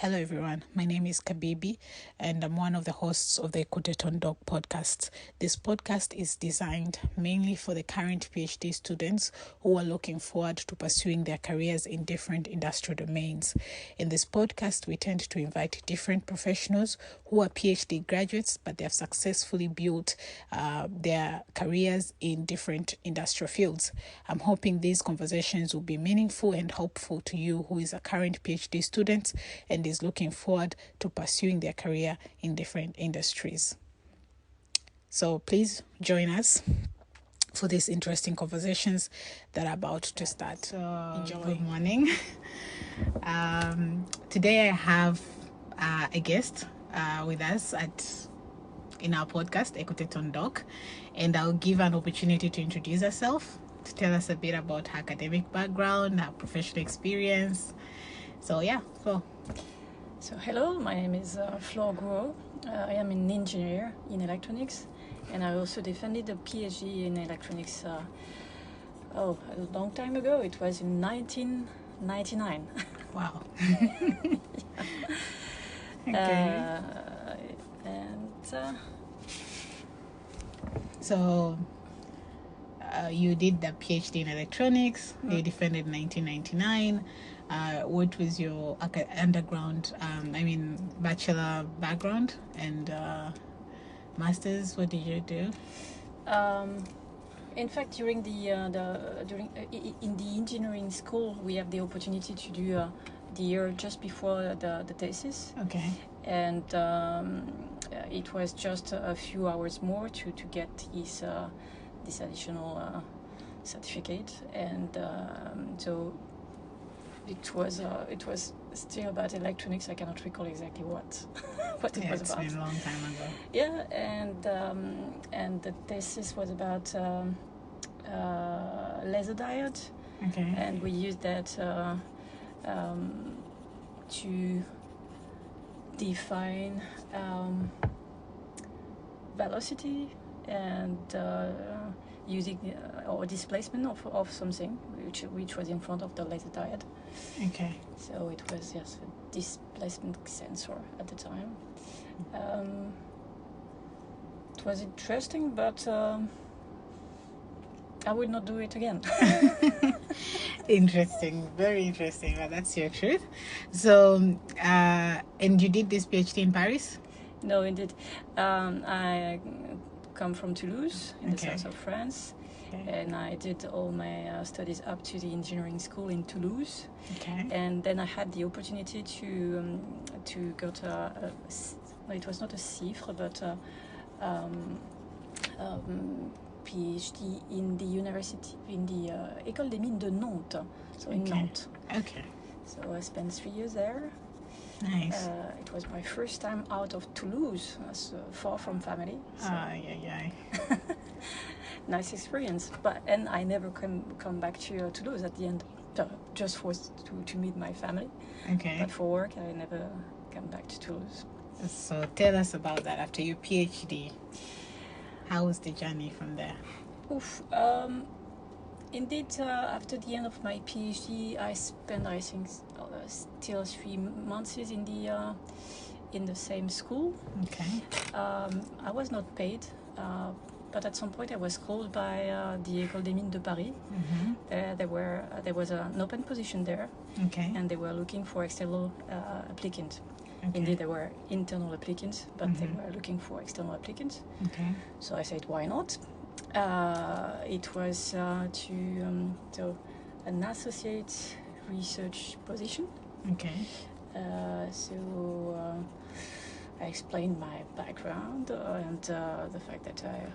Hello everyone, my name is Kabibi and I'm one of the hosts of the Ecoute podcast. This podcast is designed mainly for the current PhD students who are looking forward to pursuing their careers in different industrial domains. In this podcast, we tend to invite different professionals who are PhD graduates, but they have successfully built their careers in different industrial fields. I'm hoping these conversations will be meaningful and helpful to you who is a current PhD student and is looking forward to pursuing their career in different industries. So please join us for these interesting conversations that are about to start. Good morning. Today I have a guest with us in our podcast, Ecoute Doc, and I'll give an opportunity to introduce herself, to tell us a bit about her academic background, her professional experience. So hello, my name is Flore GOUAUX. I am an engineer in electronics, and I also defended a PhD in electronics a long time ago. It was in 1999. Wow. Okay. So you did the PhD in electronics. You defended in 1999. What was your underground, bachelor background and master's? What did you do? In fact, during in the engineering school, we have the opportunity to do the year just before the thesis. Okay. And it was just a few hours more to get this additional certificate, and so it was still about electronics. I cannot recall exactly what it was about. It's been a long time ago. Yeah, and the thesis was about laser diode. Okay. And we used that to define velocity and using or displacement of something which was in front of the laser diode. Okay. So it was a displacement sensor at the time. It was interesting, but I would not do it again. Interesting, very interesting. Well, that's your truth. So, and you did this PhD in Paris? No, indeed. I come from Toulouse, in the south of France. Okay. And I did all my studies up to the engineering school in Toulouse. Okay. And then I had the opportunity to go to it was not a CIRE, but PhD in the university, in the Ecole des Mines de Nantes, so in Nantes. Okay. So I spent 3 years there. Nice. It was my first time out of Toulouse, far from family. So. Nice experience, and I never come back to Toulouse at the end, just to meet my family. Okay. But for work, I never come back to Toulouse. So tell us about that. After your PhD, how was the journey from there? Indeed, after the end of my PhD, I spent, I think, still 3 months in the same school. Okay. I was not paid, but at some point I was called by the École des Mines de Paris. Mm-hmm. There was an open position there. Okay. And they were looking for external applicants. Okay. Indeed, there were internal applicants, but they were looking for external applicants. Okay. So I said, why not? It was to an associate research position. Okay. So I explained my background and the fact that I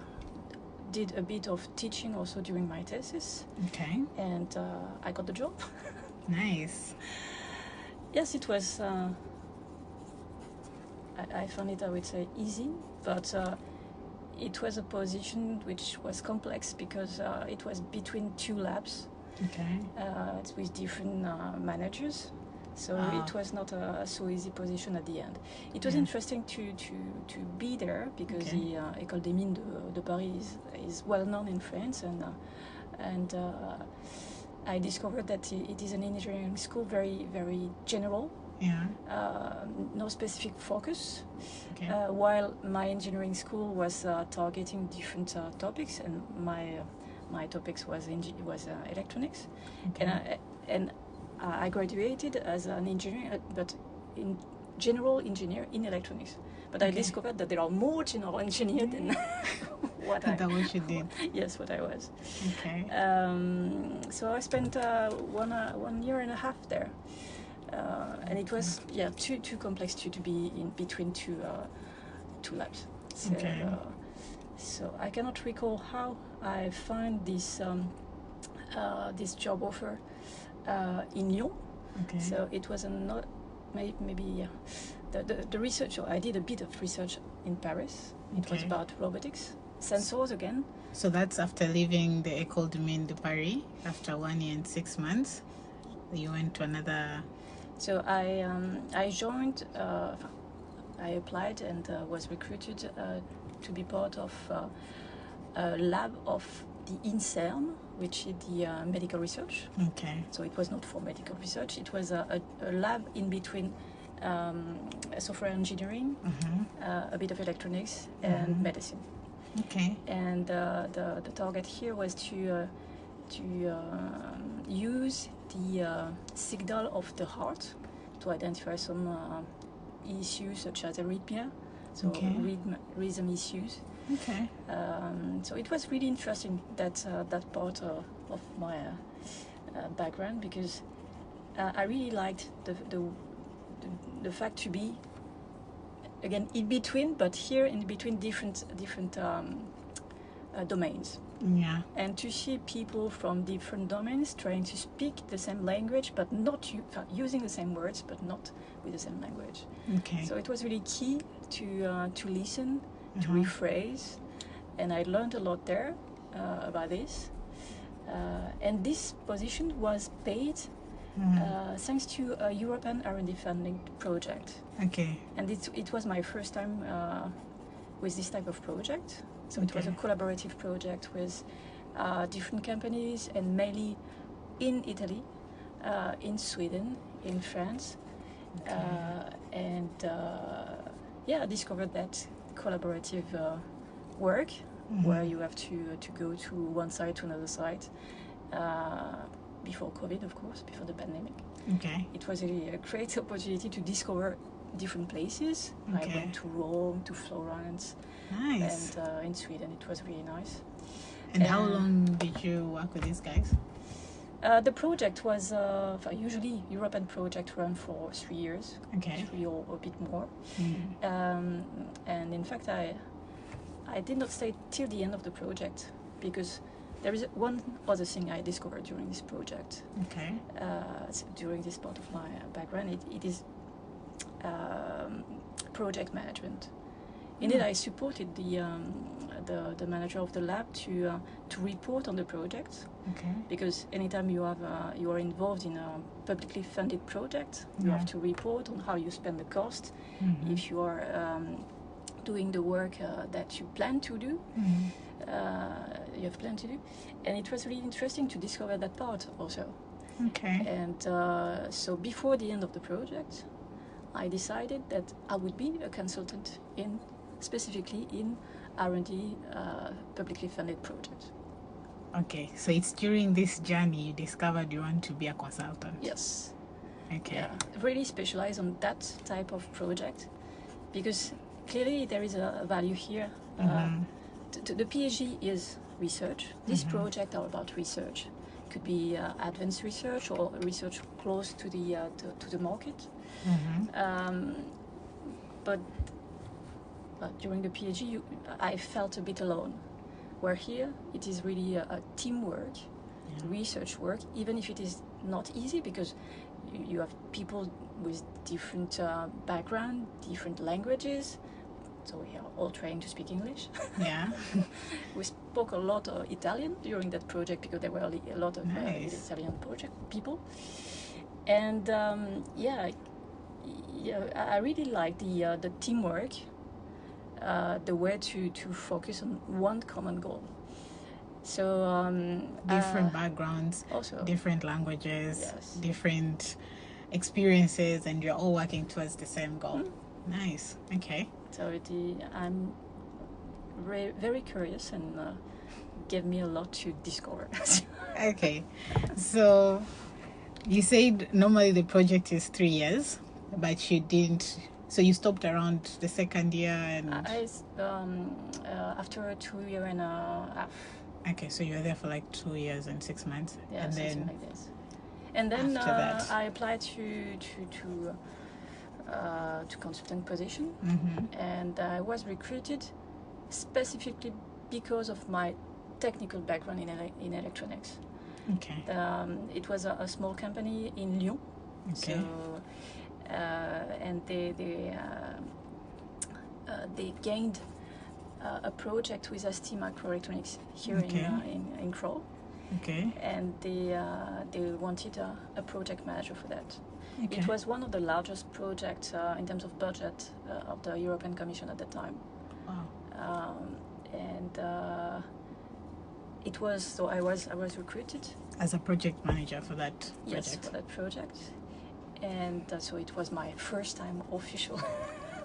did a bit of teaching also during my thesis. Okay. And I got the job. Nice. Yes, it was. I found it, I would say, easy, but it was a position which was complex because it was between 2 labs. Okay. With different managers, so it was not a so easy position at the end. It was interesting to be there because the École des Mines de Paris is well known in France, and I discovered that it is an engineering school very, very general. Yeah. No specific focus. Okay. While my engineering school was targeting different topics, and my topics was electronics, Okay. and I graduated as an engineer, but in general engineer in electronics. But I discovered that there are more general engineers than what I did. Yes, what I was. Okay. So I spent 1 year and a half there, and it was too complex to be in between two labs. So, Okay. So I cannot recall how I find this this job offer in Lyon. Okay. So it was maybe the research. I did a bit of research in Paris. It was about robotics, sensors again. So that's after leaving the Ecole de Mines de Paris after 1 year and 6 months. You went to another. So I joined. I applied and was recruited to be part of a lab of the INSERM, which is the medical research. Okay. So it was not for medical research. It was a lab in between software engineering, a bit of electronics, and medicine. Okay. And the target here was to use the signal of the heart to identify some issues such as arrhythmia, so rhythm issues. Okay. So it was really interesting that part of my background, because I really liked the fact to be again in between, but here in between different domains. Yeah. And to see people from different domains trying to speak the same language, but not using the same words, but not with the same language. Okay. So it was really key to listen, to rephrase, and I learned a lot there about this. And this position was paid thanks to a European R&D funding project. Okay. And it was my first time with this type of project. So it was a collaborative project with different companies, and mainly in Italy, in Sweden, in France. And I discovered that collaborative work where you have to go to one side to another side before COVID, of course, before the pandemic. Okay. It was really a great opportunity to discover different places. I went to Rome, to Florence. Nice. And in Sweden, it was really nice. And how long did you work with these guys? The project was usually European project run for 3 years, 3 or a bit more. And in fact, I did not stay till the end of the project, because there is one other thing I discovered during this project. Okay. During this part of my background, it is project management. In it, I supported the manager of the lab to report on the project. Okay. Because anytime you are involved in a publicly funded project, you have to report on how you spend the cost. If you are doing the work that you plan to do, you have planned to do, and it was really interesting to discover that part also. Okay. And so before the end of the project, I decided that I would be a consultant specifically in R&D publicly funded projects. Okay, so it's during this journey you discovered you want to be a consultant. Yes. Okay. Yeah, really specialize on that type of project, because clearly there is a value here. The PhD is research. This project are about research. It could be advanced research or research close to the market. But during the PhD, I felt a bit alone. Where here, it is really a teamwork, research work, even if it is not easy, because you have people with different background, different languages. So we are all trying to speak English. Yeah. We spoke a lot of Italian during that project, because there were a lot of Italian project people. And I really like the teamwork, the way to focus on one common goal. So different backgrounds, also different languages, different experiences, and you're all working towards the same goal. Nice. Okay. So I'm very curious, and gave me a lot to discover. Okay. So you said normally the project is 3 years, but you didn't. So you stopped around the second year, and after 2 years and a half. Okay, so you were there for like 2 years and 6 months. Yeah, and something then like this. And then after that, I applied to consultant position, and I was recruited specifically because of my technical background in electronics. Okay. It was a small company in Lyon. Okay. So, and they gained a project with ST Microelectronics here in Ecole. Okay. And they wanted a project manager for that. Okay. It was one of the largest projects in terms of budget of the European Commission at the time. Wow. And it was, so I was recruited as a project manager for that project. Yes, for that project. And so it was my first time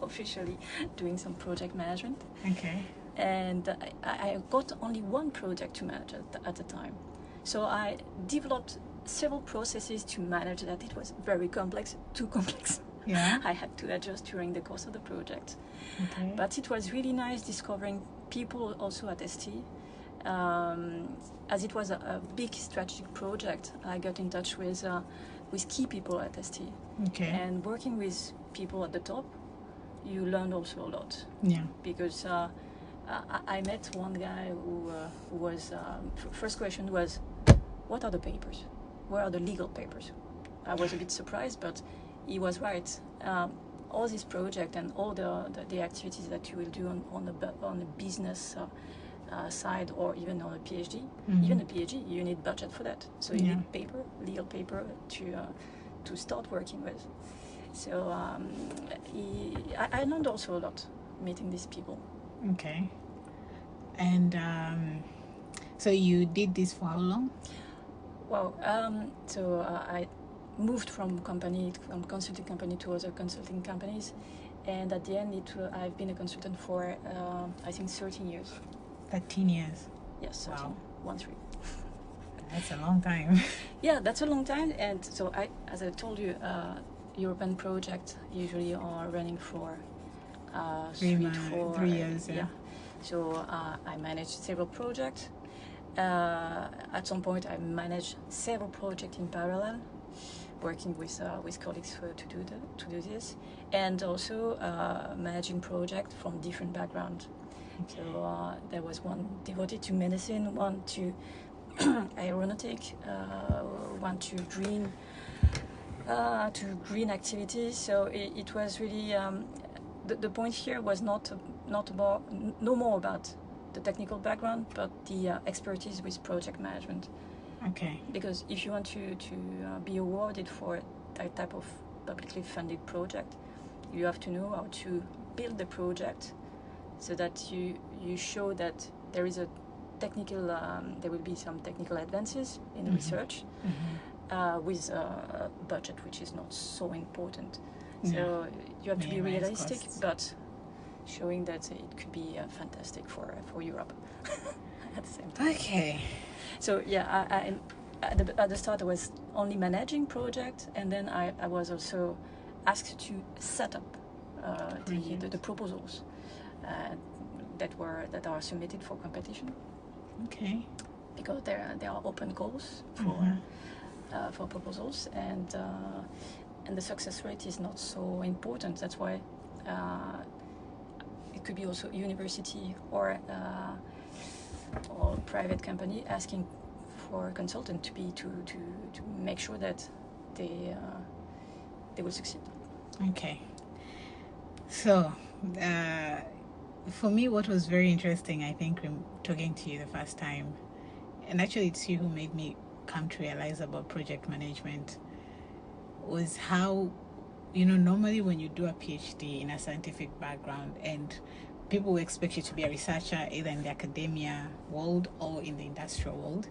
officially doing some project management. Okay. And I got only one project to manage at the time. So I developed several processes to manage that. It was very complex, too complex. Yeah. I had to adjust during the course of the project. Okay. But it was really nice discovering people also at ST. As it was a big strategic project, I got in touch with key people at ST. Okay. And working with people at the top, you learn also a lot. Yeah. Because I met one guy who was, first question was, what are the papers? Where are the legal papers? I was a bit surprised, but he was right. All this project and all the activities that you will do on the business side, or even on a PhD, even a PhD, you need budget for that. So you need paper, legal paper to start working with. So I learned also a lot meeting these people. Okay. And so you did this for how long? Well, so I moved from consulting company to other consulting companies, and at the end I've been a consultant for I think 13 years. 13 years? Yes, 13. Wow. 13. That's a long time. Yeah, that's a long time. And so as I told you, European projects usually are running for 3 years. Yeah. So I managed several projects. At some point, I managed several projects in parallel, working with colleagues to do this, and also managing projects from different backgrounds. Okay. So there was one devoted to medicine, one to aeronautic, one to green activities. So it was really the point here was no more about the technical background, but the expertise with project management. Okay. Because if you want to be awarded for that type of publicly funded project, you have to know how to build the project so that you show that there is a technical, there will be some technical advances in the research with a budget which is not so important. So you have to be realistic, but showing that it could be fantastic for Europe at the same time. Okay. So yeah, I at the start I was only managing project, and then I was also asked to set up the proposals that are submitted for competition. Okay. Because there are open calls for proposals, and the success rate is not so important. That's why it could be also university or private company asking for a consultant to make sure that they will succeed. Okay. So for me, what was very interesting, I think, talking to you the first time, and actually it's you who made me come to realize about project management, was how, normally when you do a PhD in a scientific background, and people will expect you to be a researcher either in the academia world or in the industrial world,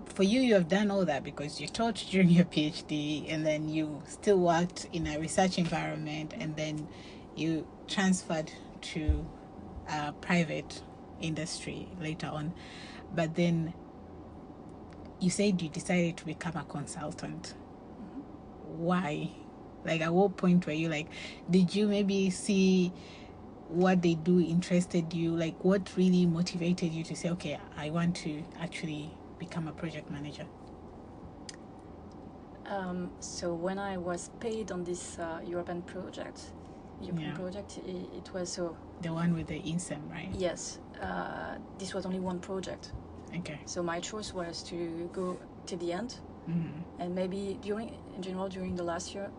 for you, you have done all that because you taught during your PhD, and then you still worked in a research environment, and then you transferred to private industry later on. But then you said you decided to become a consultant. Why? Like, at what point were you like, did you maybe see what they do interested you? Like, what really motivated you to say, okay, I want to actually become a project manager? So when I was paid on this European project, it was so... The one with the INSEM, right? Yes. This was only one project. Okay. So my choice was to go to the end. Mm-hmm. And maybe during the last year,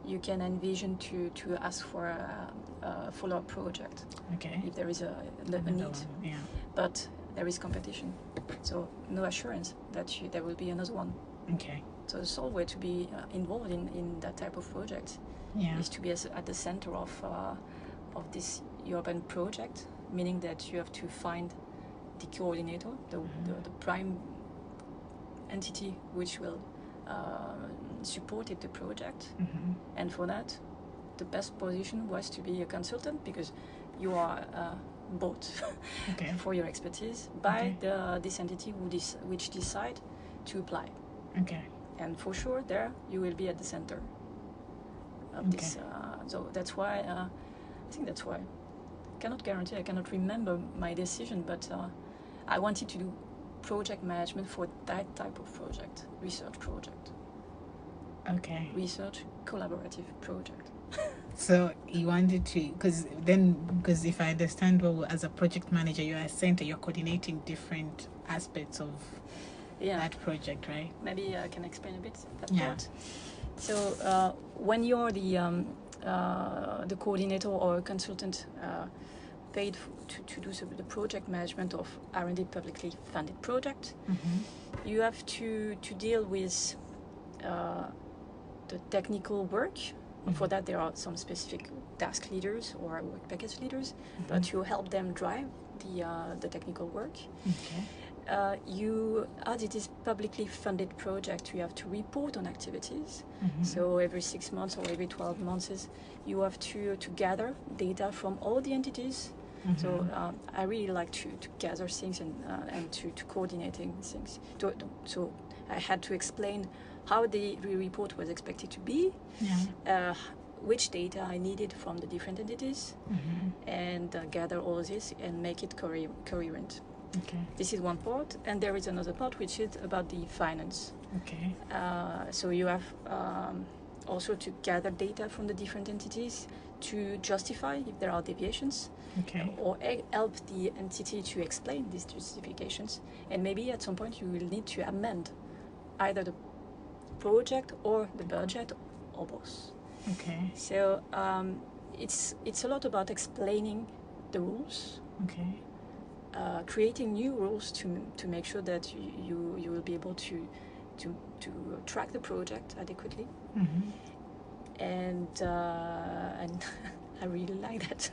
you can envision to ask for a follow-up project. Okay. If there is a need. One, yeah. But there is competition. So no assurance that there will be another one. Okay. So the sole way to be involved in that type of project is to be at the center of this European project, meaning that you have to find the coordinator, the prime entity which will support the project. Mm-hmm. And for that, the best position was to be a consultant, because you are bought for your expertise by this entity which decide to apply. Okay. And for sure, there you will be at the center of this. So that's why I think that's why. I cannot guarantee. I cannot remember my decision, but I wanted to do project management for that type of project, research project. Okay. Research collaborative project. So you wanted to, because if I understand well, as a project manager, you're a center, you're coordinating different aspects of that project, right? Maybe I can explain a bit that part. So when you're the coordinator or consultant paid to do the project management of R&D publicly funded project, mm-hmm. you have to deal with the technical work. Mm-hmm. For that, there are some specific task leaders or work package leaders, mm-hmm. but you help them drive the technical work. Okay. As it is publicly funded project, you have to report on activities. Mm-hmm. So every 6 months or every 12 months, you have to gather data from all the entities. Mm-hmm. So I really like to gather things and to coordinating things. So I had to explain how the report was expected to be, which data I needed from the different entities, mm-hmm. and gather all this and make it coherent. Okay. This is one part, and there is another part which is about the finance. Okay. So you have also to gather data from the different entities to justify if there are deviations, or help the entity to explain these justifications. And maybe at some point you will need to amend either the project or the budget or both. Okay. So it's a lot about explaining the rules. Okay. Creating new rules to make sure that you will be able to track the project adequately, mm-hmm. and I really like that.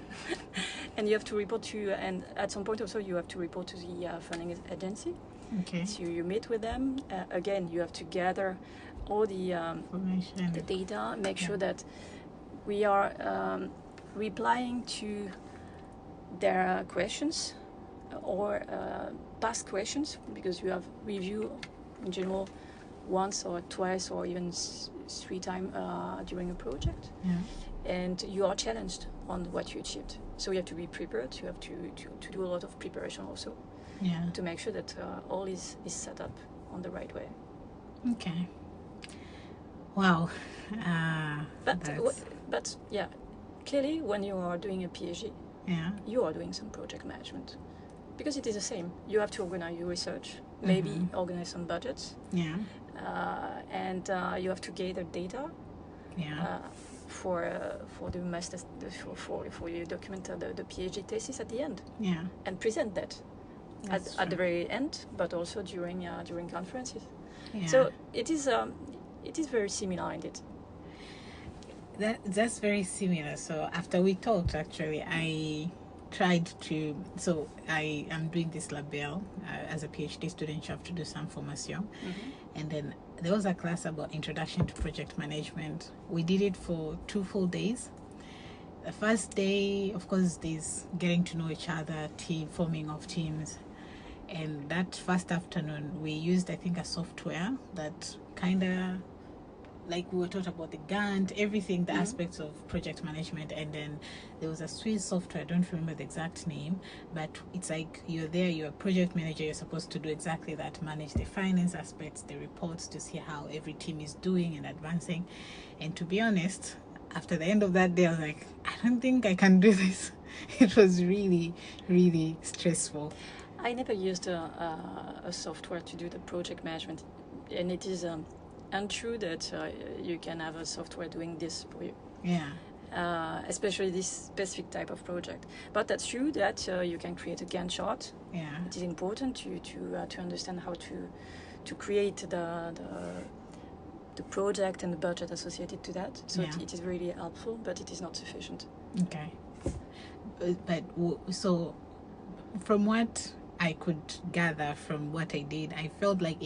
And you have to report to, and at some point also you have to report to the funding agency. Okay. So you meet with them. Again, you have to gather all the information, the data, make sure that we are replying to their questions or past questions, because you have review in general once or twice or even 3 times during a project, and you are challenged on what you achieved. So you have to be prepared. You have to do a lot of preparation also, to make sure that all is set up on the right way. Okay. Wow. But yeah, clearly when you are doing a PhD, you are doing some project management. Because it is the same. You have to organize your research, maybe mm-hmm. organize some budgets, and you have to gather data for the master for your document, the PhD thesis at the end, and present that at the very end, but also during conferences. So it is very similar indeed. That's very similar. So after we talked, actually, tried to, so I am doing this label as a PhD student. You have to do some formation, and then there was a class about introduction to project management. We did it for 2 full days. The first day, of course, there's getting to know each other, forming of teams. And that first afternoon, we used, I think, a software that kind of, like we were taught about the Gantt, everything, the aspects of project management. And then there was a Swiss software, I don't remember the exact name, but it's like you're there, you're a project manager, you're supposed to do exactly that, manage the finance aspects, the reports, to see how every team is doing and advancing. And to be honest, after the end of that day, I was like, I don't think I can do this. It was really, really stressful. I never used a software to do the project management, and it is untrue that you can have a software doing this for you. Yeah. Especially this specific type of project. But that's true that you can create a Gantt chart. Yeah. It is important to understand how to create the project and the budget associated to that. So it is really helpful, but it is not sufficient. Okay. But so from what I could gather from what I did, I felt like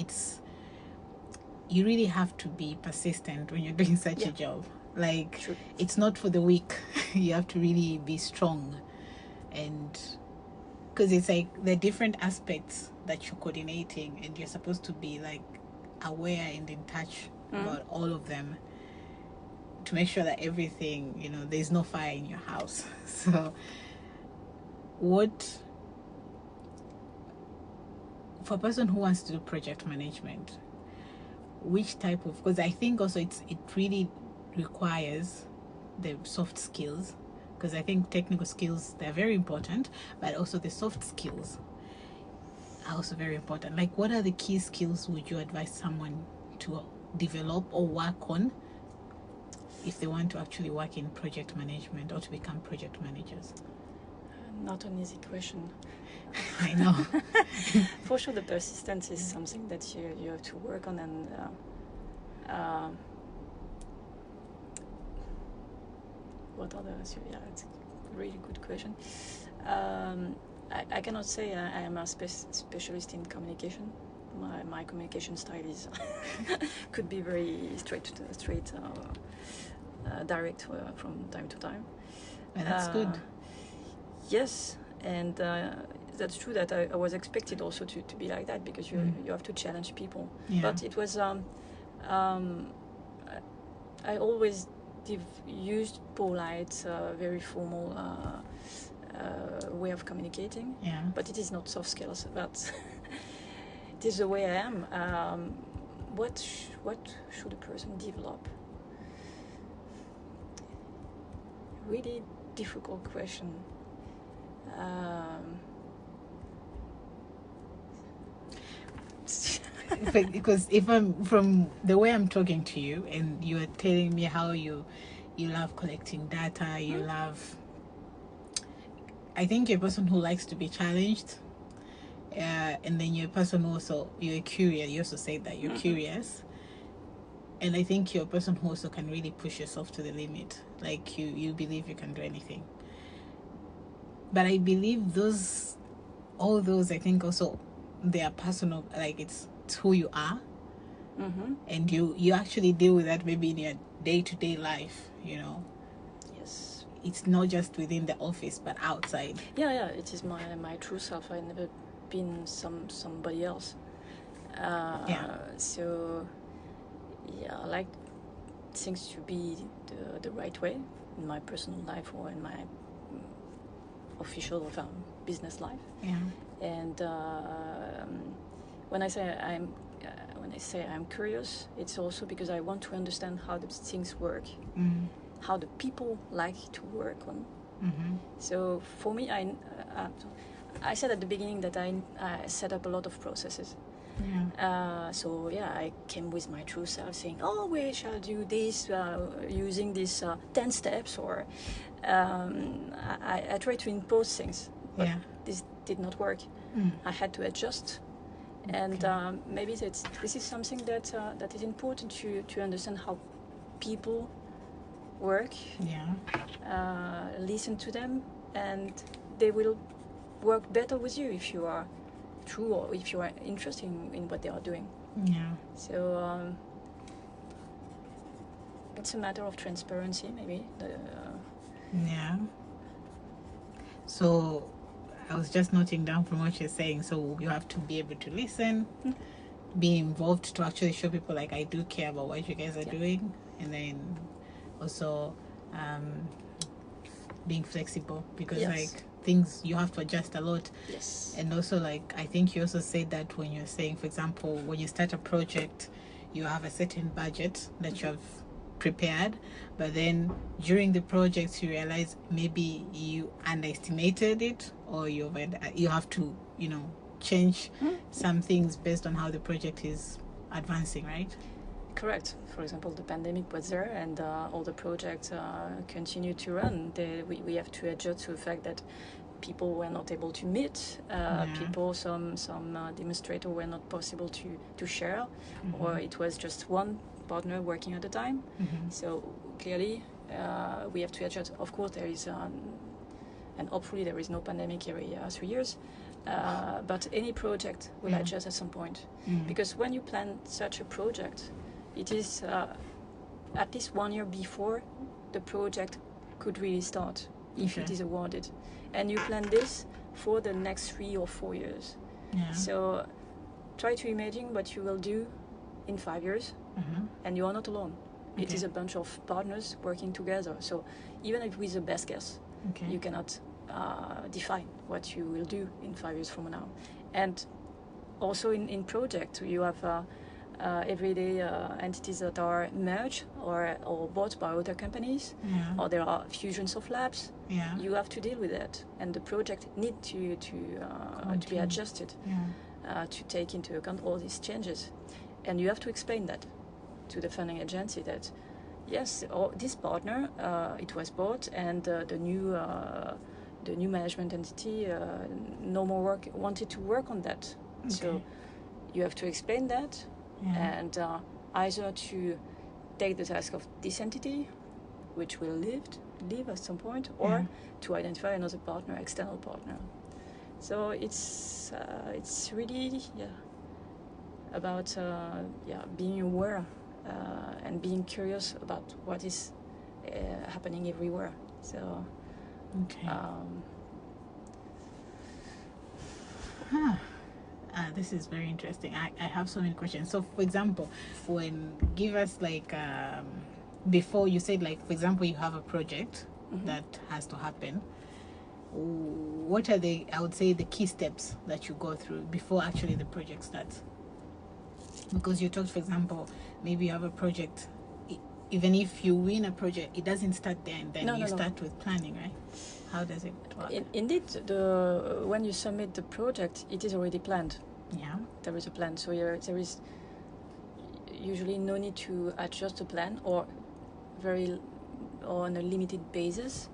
you really have to be persistent when you're doing such a job. Like, True. It's not for the weak. You have to really be strong. And because it's like the different aspects that you're coordinating, and you're supposed to be like aware and in touch about all of them to make sure that everything, there's no fire in your house. So for a person who wants to do project management, which type of, because I think also it really requires the soft skills, because I think technical skills, they're very important, but also the soft skills are also very important. Like, what are the key skills would you advise someone to develop or work on if they want to actually work in project management or to become project managers? Not an easy question. I know. For sure, the persistence is something that you have to work on, and what others? Yeah, it's a really good question. I cannot say I am a specialist in communication. My communication style is could be very straight, direct from time to time. And that's good. Yes, and that's true that I was expected also to be like that, because you have to challenge people. Yeah. But it was I always used polite, very formal way of communicating. Yeah. But it is not soft skills. But it is the way I am. What should a person develop? Really difficult question. Because if I'm from the way I'm talking to you, and you're telling me how you love collecting data, you love, I think you're a person who likes to be challenged, and then you're a person who also, you're curious. You also say that you're curious, and I think you're a person who also can really push yourself to the limit. Like, you believe you can do anything. But I believe all those, I think also they are personal. Like, it's who you are, and you actually deal with that maybe in your day-to-day life. Yes. It's not just within the office, but outside. Yeah. It is my true self. I've never been somebody else. So yeah, I like things to be the right way in my personal life or in my official business life. Yeah. And when I say I'm curious, it's also because I want to understand how the things work, how the people like to work on. So for me, I said at the beginning that I set up a lot of processes. So I came with my true self saying, we shall do this using these 10 steps, or I tried to impose things, but this did not work. I had to adjust, and maybe this is something that is important to understand how people work. listen to them, and they will work better with you if you are true or if you are interested in what they are doing. Yeah. So it's a matter of transparency, maybe. Yeah. So I was just noting down from what you're saying. So you have to be able to listen, be involved to actually show people like I do care about what you guys are doing, and then also being flexible, because like things you have to adjust a lot. Yes. And also like I think you also said that when you're saying, for example, when you start a project, you have a certain budget that you have prepared, but then during the project you realize maybe you underestimated it, or you have to change some things based on how the project is advancing, right? Correct. For example, the pandemic was there, and all the projects continue to run. We have to adjust to the fact that people were not able to meet. People, some demonstrators were not possible to share, or it was just one partner working at a time. So clearly, we have to adjust. Of course, there is, and hopefully there is no pandemic every 3 years. But any project will adjust at some point, because when you plan such a project, it is at least 1 year before the project could really start, if it is awarded. And you plan this for the next 3 or 4 years. So try to imagine what you will do in 5 years, and you are not alone. It is a bunch of partners working together. So even if with the best guess, you cannot define what you will do in 5 years from now. And also in project, you have everyday entities that are merged or bought by other companies, or there are fusions of labs. You have to deal with that, and the project need to be adjusted to take into account all these changes. And you have to explain that to the funding agency that yes, this partner it was bought, and the new management entity no more wanted to work on that. So you have to explain that, and either to take the task of this entity, which will leave at some point, or to identify another partner, external partner. So it's really about being aware and being curious about what is happening everywhere. So this is very interesting. I have so many questions. So for example, give us like before you said, like, for example, you have a project that has to happen. What are I would say, the key steps that you go through before actually the project starts? Because you talked, for example, maybe you have a project, even if you win a project, it doesn't start there and then you start with planning, right? How does it work? Indeed, when you submit the project, it is already planned. There is a plan, so there is usually no need to adjust the plan, or on a limited basis.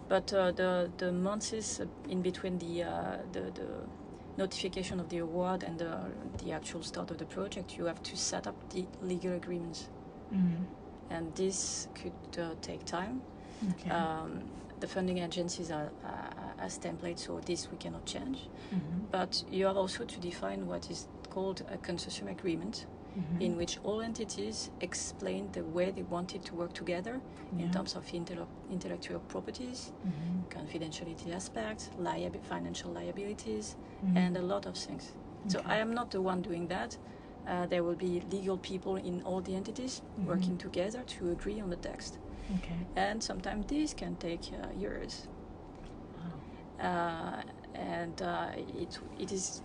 But the months in between the notification of the award and the actual start of the project, you have to set up the legal agreements, and this could take time. The funding agencies are as templates, so this we cannot change. But you have also to define what is called a consortium agreement, in which all entities explain the way they wanted to work together in terms of intellectual properties, confidentiality aspects, financial liabilities, and a lot of things. So I am not the one doing that. There will be legal people in all the entities working together to agree on the text. And sometimes this can take years. And it is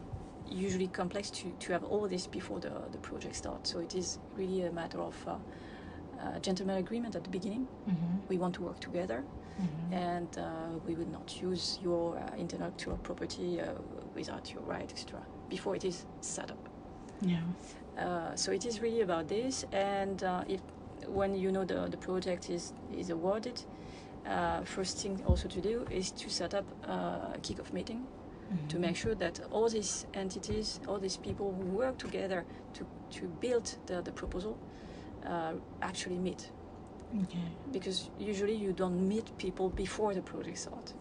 usually complex to have all this before the project starts. So it is really a matter of gentleman agreement at the beginning. We want to work together, and we will not use your intellectual property without your right, etc. before it is set up. So it is really about this, and when you know the project is awarded, first thing also to do is to set up a kick-off meeting to make sure that all these entities, all these people who work together to build the proposal actually meet. Okay. because usually you don't meet people before the project starts.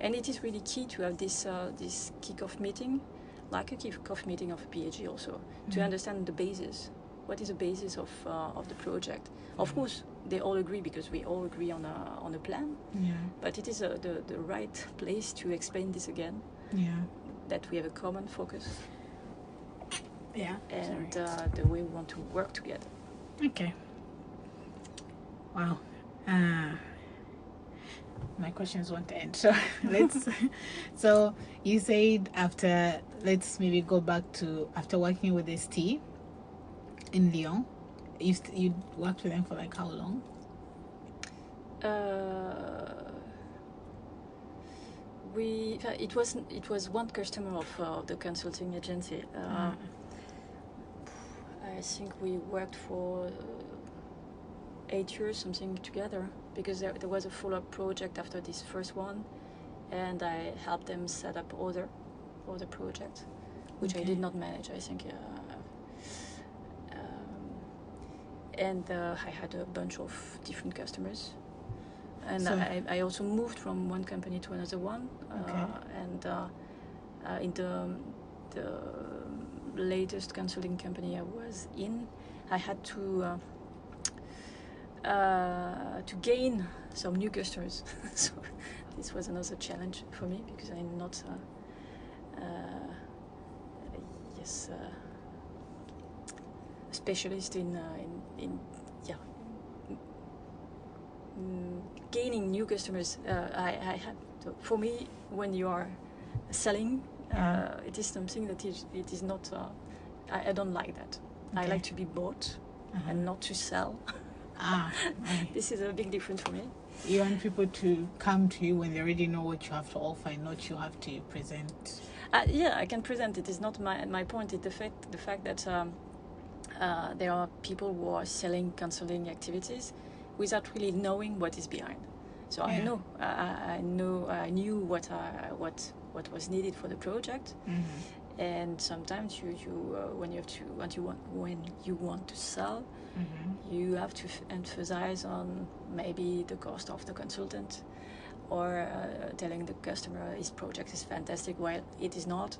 And it is really key to have this kick-off meeting, like a kick-off meeting of a PhD also, to understand the basis. What is the basis of the project? Of course, they all agree because we all agree on a plan. Yeah. But it is the right place to explain this again. Yeah. That we have a common focus. Yeah. And the way we want to work together. Okay. Wow. My questions won't end. So let's. So you said after. Let's maybe go back to after working with ST in Lyon. You worked with them for like how long? It was one customer of the consulting agency. I think we worked for 8 years, something together, because there was a follow-up project after this first one, and I helped them set up other projects, which I did not manage, I think. And I had a bunch of different customers. And so I also moved from one company to another one. And in the latest consulting company I was in, I had to gain some new customers. So this was another challenge for me, because I'm not a specialist in gaining new customers. I had to, for me, when you are selling, it is something that it is not. I don't like that. I like to be bought and not to sell. Right. This is a big difference for me. You want people to come to you when they already know what you have to offer, and not you have to present. Yeah, I can present. It is not my point. It's the fact that there are people who are selling consulting activities without really knowing what is behind. So I knew what was needed for the project, and sometimes when you want to sell, you have to emphasize on maybe the cost of the consultant, or telling the customer his project is fantastic while it is not.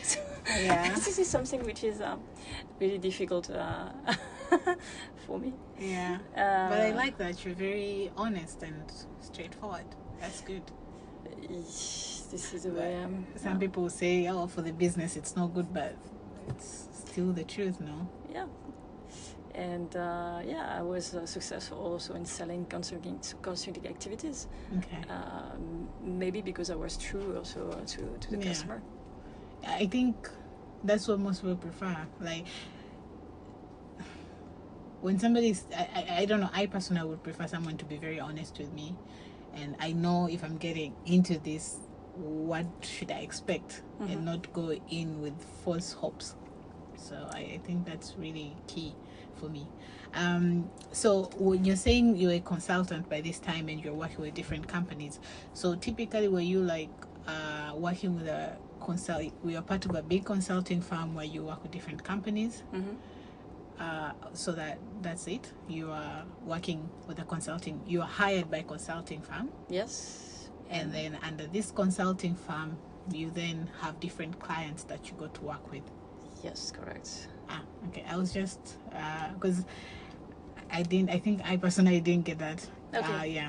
So, this is something which is really difficult for me. Yeah, but I like that you're very honest and straightforward. That's good. This is the way I'm. Some people say, "Oh, for the business, it's not good," but it's still the truth, no? Yeah. And I was successful also in selling consulting activities. Okay. Maybe because I was true also to the customer. I think that's what most people prefer. Like, when somebody's, I don't know, I personally would prefer someone to be very honest with me, and I know if I'm getting into this, what should I expect, and not go in with false hopes. So I think that's really key for me. So when you're saying you're a consultant by this time and you're working with different companies, so typically were you like working with we are part of a big consulting firm where you work with different companies? So that's it? You are working with a consulting, you are hired by a consulting firm? Yes. And then under this consulting firm, you then have different clients that you go to work with? Yes, correct. Okay. I was just because I personally didn't get that. Okay.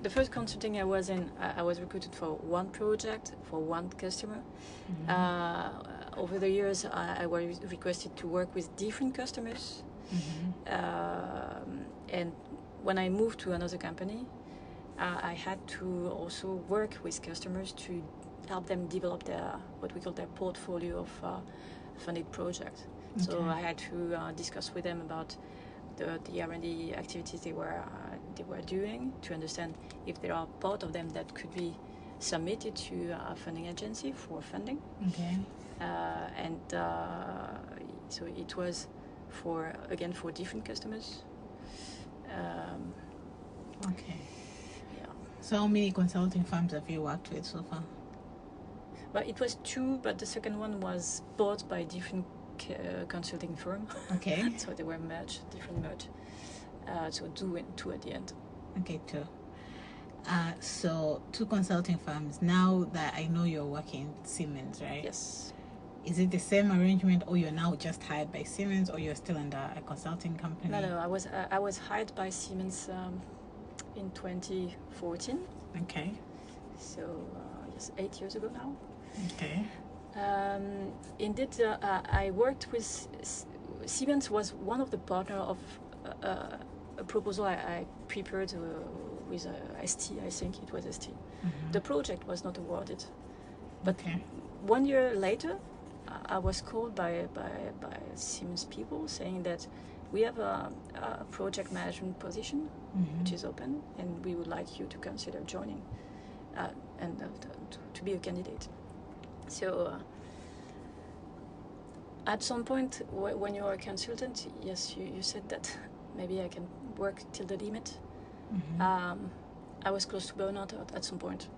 The first consulting I was in, I was recruited for one project for one customer. Over the years, I was requested to work with different customers. And when I moved to another company, I had to also work with customers to help them develop what we call their portfolio of funded projects. Okay. So I had to discuss with them about the R&D activities they were doing, to understand if there are part of them that could be submitted to a funding agency for funding. Okay. So it was for different customers. Okay. Yeah. So how many consulting firms have you worked with so far? But it was 2, but the second one was bought by different consulting firm. Okay. So they were different merge. So two at the end. Okay, two. So two consulting firms. Now that I know you're working at Siemens, right? Yes. Is it the same arrangement, or you're now just hired by Siemens, or you're still under a consulting company? No. I was hired by Siemens in 2014. Okay. So yes, 8 years ago now. Okay. Indeed, I worked with Siemens. Was one of the partner of a proposal I prepared with ST. I think it was ST. Mm-hmm. The project was not awarded, but okay. 1 year later, I was called by Siemens people saying that we have a project management position which is open, and we would like you to consider joining and to be a candidate. So at some point, when you are a consultant, yes, you said that maybe I can work till the limit. I was close to burnout at some point,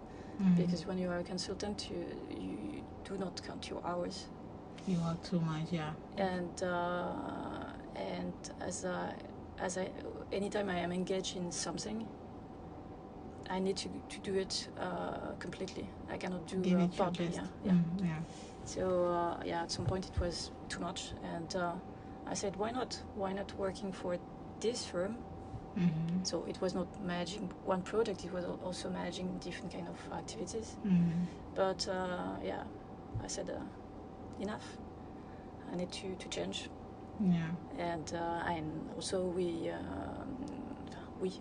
because when you are a consultant, you do not count your hours. You work too much, yeah. And as I anytime I am engaged in something, I need to do it completely. I cannot do partly. Yeah. So at some point it was too much, and I said, why not? Why not working for this firm? So it was not managing one project; it was also managing different kind of activities. But I said, enough. I need to change. Yeah. And also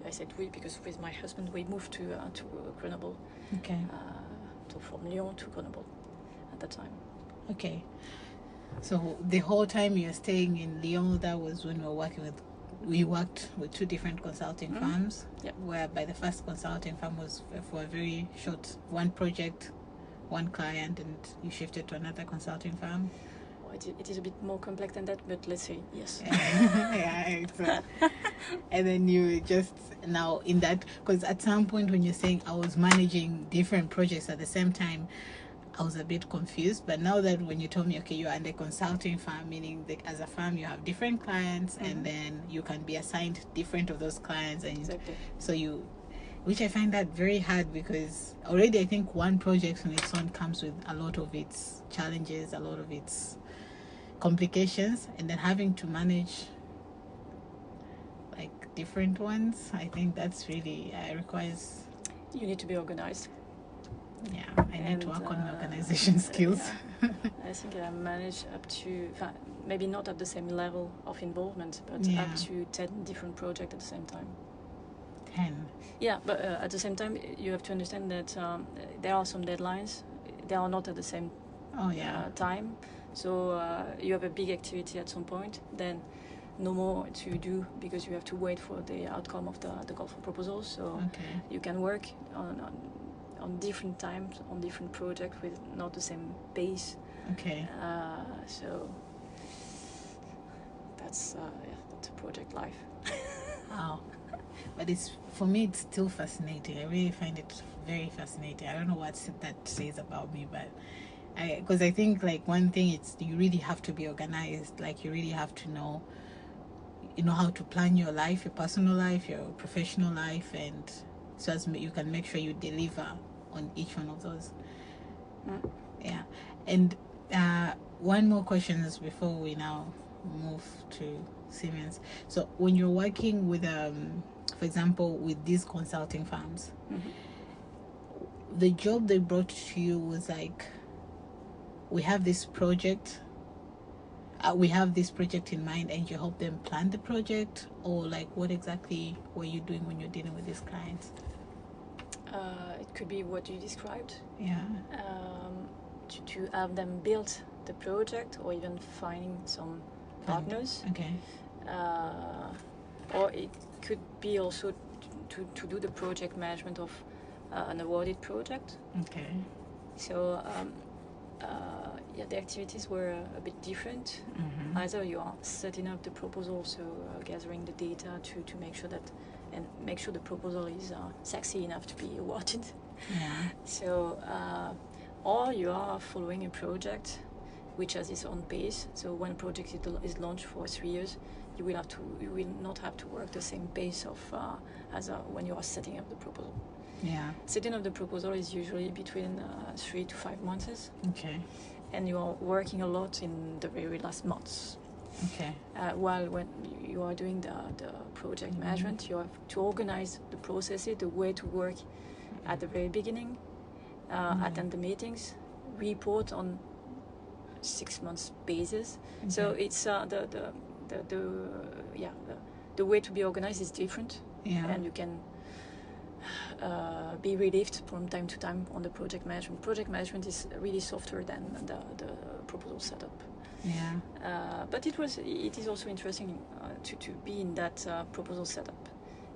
I said we because with my husband we moved to Grenoble. Okay. From Lyon to Grenoble at that time. Okay. So the whole time you're staying in Lyon, that was when we worked with two different consulting firms. Yep. Whereby the first consulting firm was for a very short, one project, one client, and you shifted to another consulting firm. It is a bit more complex than that, but let's say yes. And then you just now in that, because at some point when you're saying I was managing different projects at the same time, I was a bit confused. But now that when you told me, okay, you're under consulting firm, meaning that as a firm you have different clients, and then you can be assigned different of those clients, and exactly. So which I find that very hard, because already I think one project on its own comes with a lot of its challenges, a lot of its complications, and then having to manage like different ones, I think that's really requires. You need to be organized. Yeah, I need to work on my organization skills. Yeah. I think I managed up to, maybe not at the same level of involvement, but up to 10 different projects at the same time. 10? Yeah, but at the same time, you have to understand that there are some deadlines. They are not at the same time. So you have a big activity at some point, then no more to do because you have to wait for the outcome of the call for proposals. So you can work on different times, on different projects with not the same pace. Okay. So that's a project life. Wow. But for me, it's still fascinating. I really find it very fascinating. I don't know what that says about me, but because I think like one thing, it's you really have to be organized. Like you really have to know how to plan your life, your personal life, your professional life, and so as you can make sure you deliver on each one of those. Yeah. And one more question is before we now move to Siemens. So when you're working with for example, with these consulting firms, the job they brought to you was like, we have this project in mind, and you help them plan the project, or like what exactly were you doing when you're dealing with these clients? It could be what you described. Yeah. To have them build the project, or even finding some partners. Okay. Or it could be also to do the project management of an awarded project. Okay. So the activities were a bit different. Either you are setting up the proposal, so gathering the data to make sure the proposal is sexy enough to be awarded. Yeah. So or you are following a project which has its own pace. So when a project is launched for 3 years, you will not have to work the same pace of as when you are setting up the proposal. Yeah. Setting up the proposal is usually between 3 to 5 months. Okay. And you are working a lot in the very last months. Okay. While when you are doing the project management, you have to organize the processes, the way to work at the very beginning, attend the meetings, report on 6 months basis. Okay. So it's the way to be organized is different, and you can be relieved from time to time on the project management. Project management is really softer than the proposal setup. Yeah. But it is also interesting to be in that proposal setup,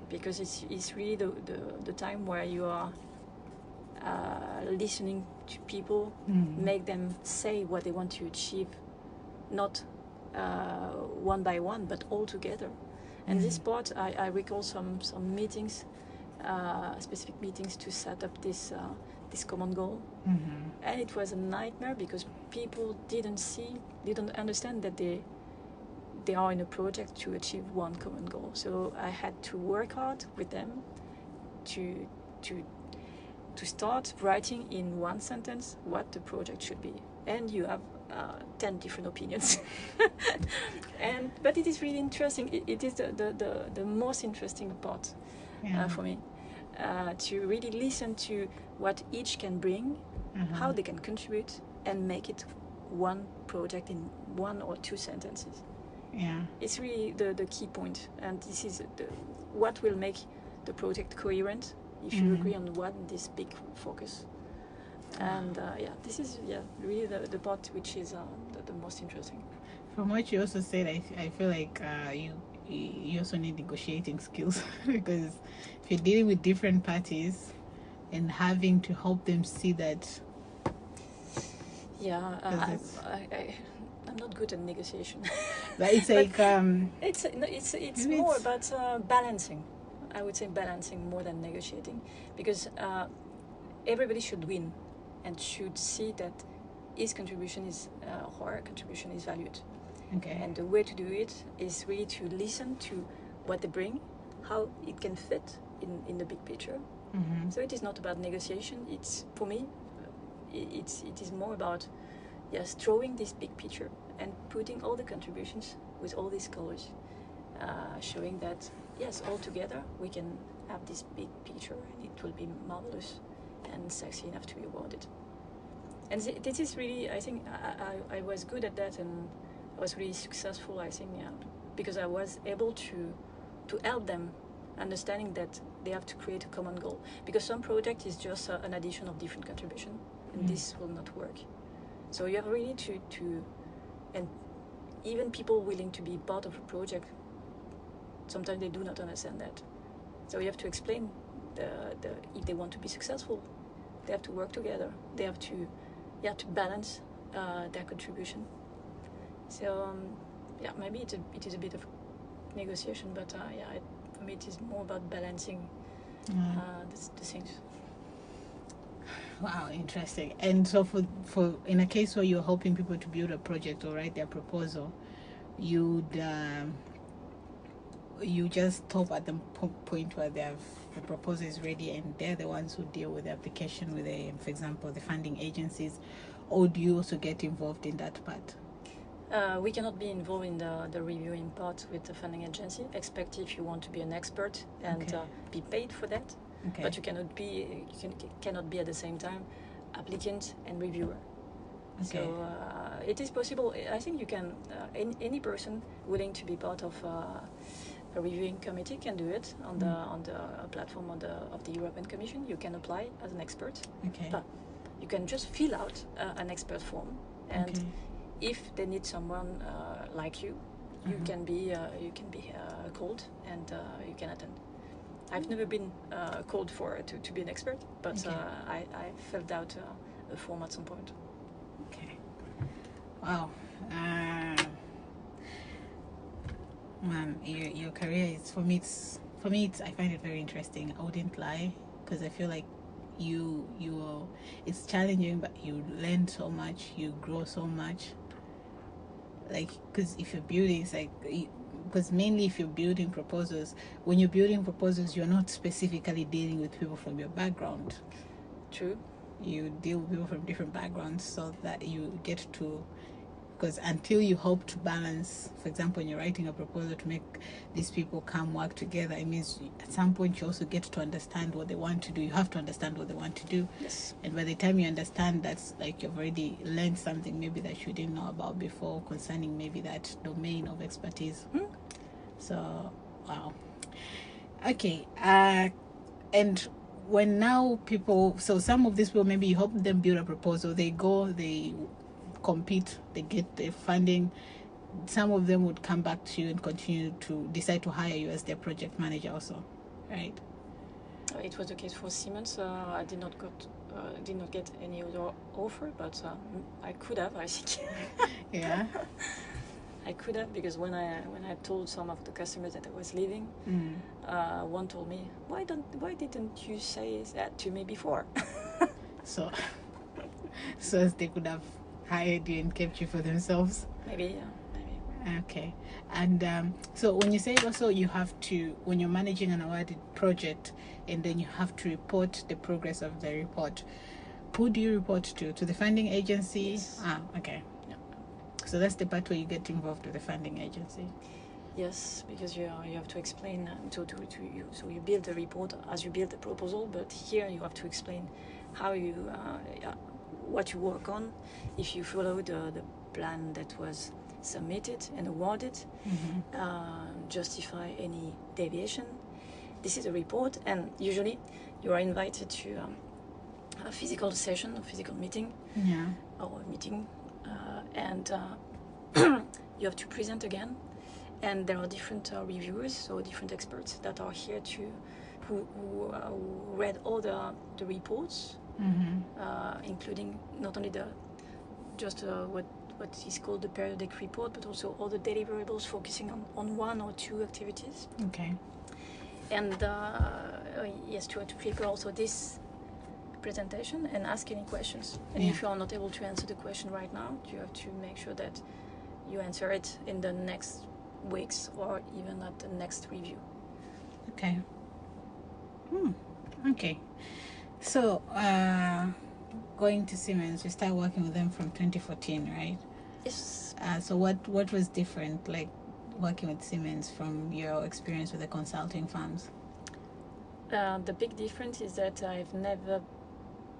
because it's really the time where you are listening to people, make them say what they want to achieve, not one by one, but all together. And this part, I recall some meetings, specific meetings to set up this common goal. And it was a nightmare because people didn't understand that they are in a project to achieve one common goal. So I had to work hard with them to start writing in one sentence what the project should be. And you have 10 different opinions. But it is really interesting. It is the most interesting part for me, to really listen to what each can bring, how they can contribute, and make it one project in 1 or 2 sentences. Yeah, it's really the key point, and this is what will make the project coherent if you agree on this big focus. And this is really the part which is the most interesting. From what you also said, I feel like you also need negotiating skills because if you're dealing with different parties and having to help them see that. I'm not good at negotiation. But it's like it's more about balancing. I would say balancing more than negotiating, because everybody should win and should see that his contribution is her contribution is valued. Okay. And the way to do it is really to listen to what they bring, how it can fit in the big picture. So it is not about negotiation. It's, for me, it is more about drawing this big picture and putting all the contributions with all these colors, showing that yes, all together we can have this big picture and it will be marvelous and sexy enough to be awarded. And this is really, I think I was good at that, and I was really successful, I think, because I was able to help them understanding that they have to create a common goal, because some project is just an addition of different contribution, and this will not work. So you have really to and even people willing to be part of a project, sometimes they do not understand that. So you have to explain if they want to be successful, they have to work together. They have to balance their contribution. So maybe it is a bit of negotiation, but for me it is more about balancing the things. Wow, interesting. And so for in a case where you're helping people to build a project or write their proposal, you just stop at the point where the proposal is ready and they're the ones who deal with the application with for example, the funding agencies, or do you also get involved in that part? We cannot be involved in the reviewing part with the funding agency, except if you want to be an expert and be paid for that. Okay. But you cannot be at the same time applicant and reviewer. Okay. So it is possible. I think you can. Any person willing to be part of a reviewing committee can do it on the platform of the European Commission. You can apply as an expert. Okay. But you can just fill out an expert form, and if they need someone like you, you can be called and you can attend. I've never been called to be an expert, but I filled out a form at some point. Okay. Wow. Man, your career is, for me, I find it very interesting. I wouldn't lie, because I feel like it's challenging, but you learn so much, you grow so much. like, because if you're building, it's like, because mainly if you're building proposals, when you're building proposals, you're not specifically dealing with people from your background. True. You deal with people from different backgrounds so that you get to, because until you hope to balance, for example, when you're writing a proposal to make these people come work together, it means at some point you also get to understand what they want to do. You have to understand what they want to do. Yes. And by the time you understand, that's like you've already learned something maybe that you didn't know about before concerning maybe that domain of expertise. So, wow. Okay. And when now people, so some of these people, maybe you help them build a proposal, they go, they compete, they get the funding. Some of them would come back to you and continue to decide to hire you as their project manager also, right? It was the case for Siemens. I did not get any other offer, but I could have, I think. Yeah. I could have, because when I told some of the customers that I was leaving, one told me, why didn't you say that to me before? So as they could have hired you and kept you for themselves. Maybe, yeah, maybe. Okay. And so when you say also you have to, when you're managing an awarded project and then you have to report the progress of the report, who do you report to? To the funding agency? Yes. Okay. Yeah. So that's the part where you get involved with the funding agency. Yes, because you have to explain to you. So you build a report as you build a proposal, but here you have to explain how you what you work on, if you follow the plan that was submitted and awarded, justify any deviation. This is a report, and usually you are invited to a physical session, a physical meeting, or a meeting, and you have to present again. And there are different reviewers, so different experts that are here who read all the reports, including not only what is called the periodic report, but also all the deliverables focusing on one or two activities. Okay. And yes, to prepare also this presentation and ask any questions. And if you are not able to answer the question right now, you have to make sure that you answer it in the next weeks or even at the next review. Okay. Okay. So, going to Siemens, you started working with them from 2014, right? Yes. So what was different, like working with Siemens from your experience with the consulting firms? The big difference is that I've never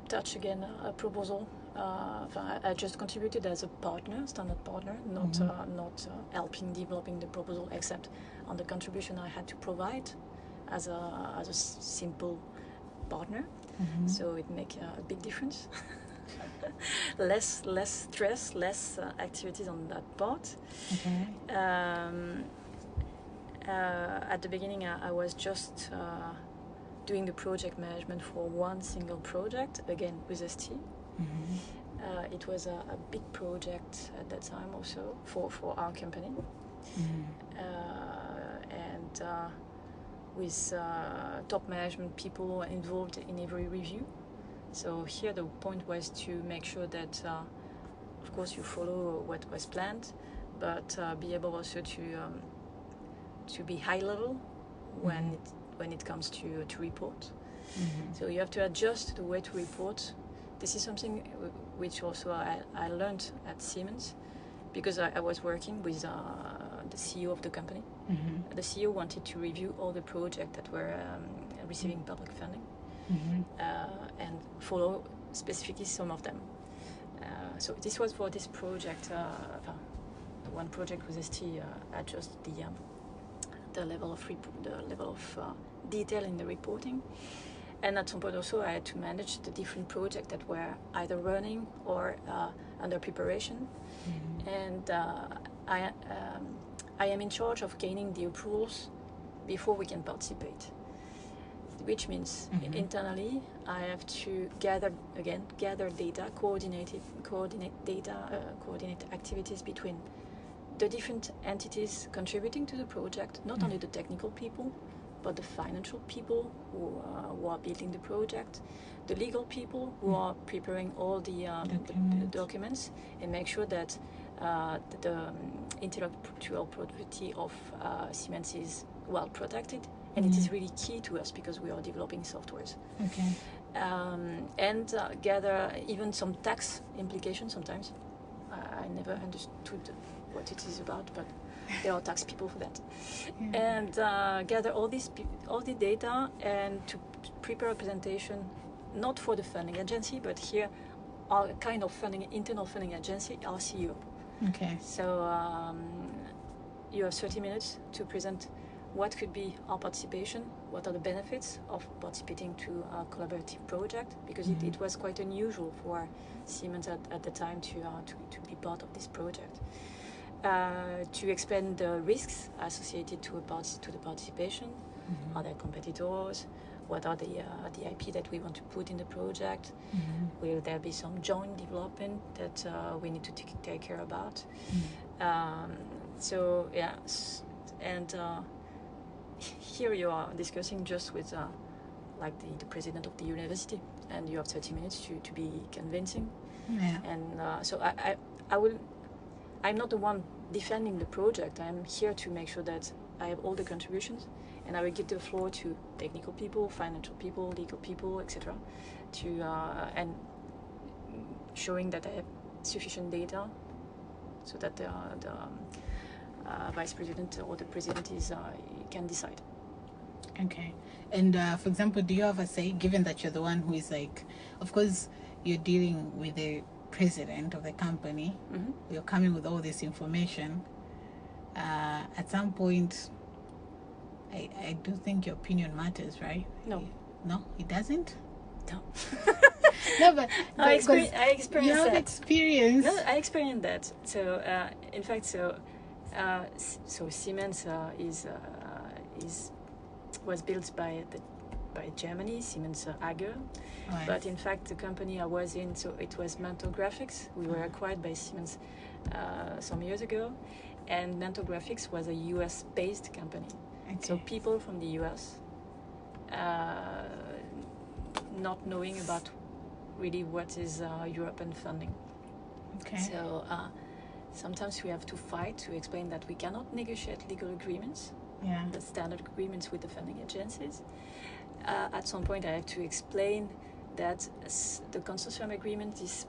touched again a proposal. I just contributed as a partner, standard partner, not helping developing the proposal, except on the contribution I had to provide as a simple partner. So it makes a big difference. less stress, less activities on that part. Okay. At the beginning, I was just doing the project management for one single project, again with ST. It was a big project at that time also for our company. And with top management people involved in every review. So here the point was to make sure that, of course, you follow what was planned, but be able also to be high level when it comes to report. So you have to adjust the way to report. This is something which also I learned at Siemens, because I was working with the CEO of the company. The CEO wanted to review all the projects that were receiving public funding and follow specifically some of them. So this was for this project. The one project with ST adjust the level of detail in the reporting. And at some point also I had to manage the different projects that were either running or under preparation. And I am in charge of gaining the approvals before we can participate. Which means internally I have to gather data, coordinate activities between the different entities contributing to the project, not only the technical people, but the financial people who are building the project, the legal people who are preparing all the documents, and make sure that the intellectual property of Siemens is well protected, and it is really key to us because we are developing softwares. Okay. And gather even some tax implications sometimes. I never understood what it is about, but there are tax people for that. Yeah. And gather all the data and to prepare a presentation, not for the funding agency, but here our kind of internal funding agency, our CEO. Okay. So you have 30 minutes to present what could be our participation, what are the benefits of participating to a collaborative project, because it was quite unusual for Siemens at the time to be part of this project. To explain the risks associated to the participation, are there competitors, what are the IP that we want to put in the project, will there be some joint development that we need to take care about. So yeah, and here you are discussing just with like the president of the university, and you have 30 minutes to be convincing. Yeah. And so I'm not the one defending the project. I'm here to make sure that I have all the contributions, and I will give the floor to technical people, financial people, legal people, etc. And showing that I have sufficient data so that the vice president or the president can decide. Okay. And for example, do you have a say, given that you're the one who is like, of course, you're dealing with the president of the company, you're coming with all this information. At some point, I do think your opinion matters, right? No. No, it doesn't? No. No, but I experienced you have that. Experience. No, I experienced that. So, in fact, so Siemens was built by Germany, Siemens AG. Right. But in fact, the company I was in, so it was Mental Graphics. We were acquired by Siemens some years ago, and Mental Graphics was a US-based company. Okay. So people from the US, not knowing about really what is European funding. Okay. So sometimes we have to fight to explain that we cannot negotiate legal agreements, the standard agreements with the funding agencies. At some point, I have to explain that the consortium agreement, this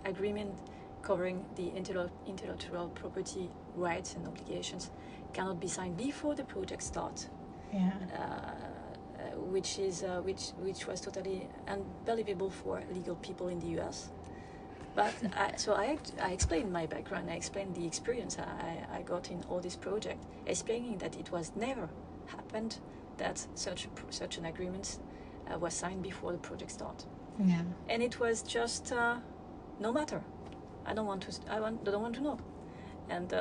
agreement covering the intellectual property rights and obligations, cannot be signed before the project starts. Yeah. Which was totally unbelievable for legal people in the US. But I explained my background. I explained the experience I got in all this project, explaining that it was never happened that such an agreement was signed before the project started. Yeah. And it was just no matter. I don't want to know. And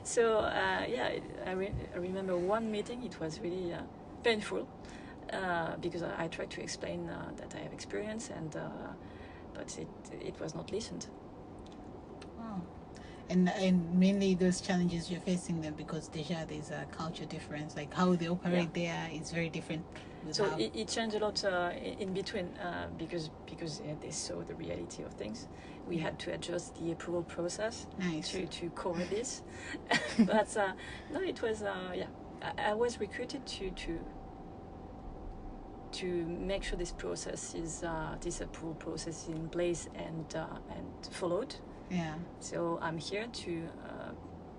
so I remember one meeting. It was really painful because I tried to explain that I have experience, but it was not listened. Wow. And mainly those challenges you're facing them because déjà there's a culture difference, like how they operate there is very different. So it changed a lot in between because they saw the reality of things. We had to adjust the approval process to cover this. But no, it was I was recruited to make sure this approval process is in place and followed. Yeah. So I'm here to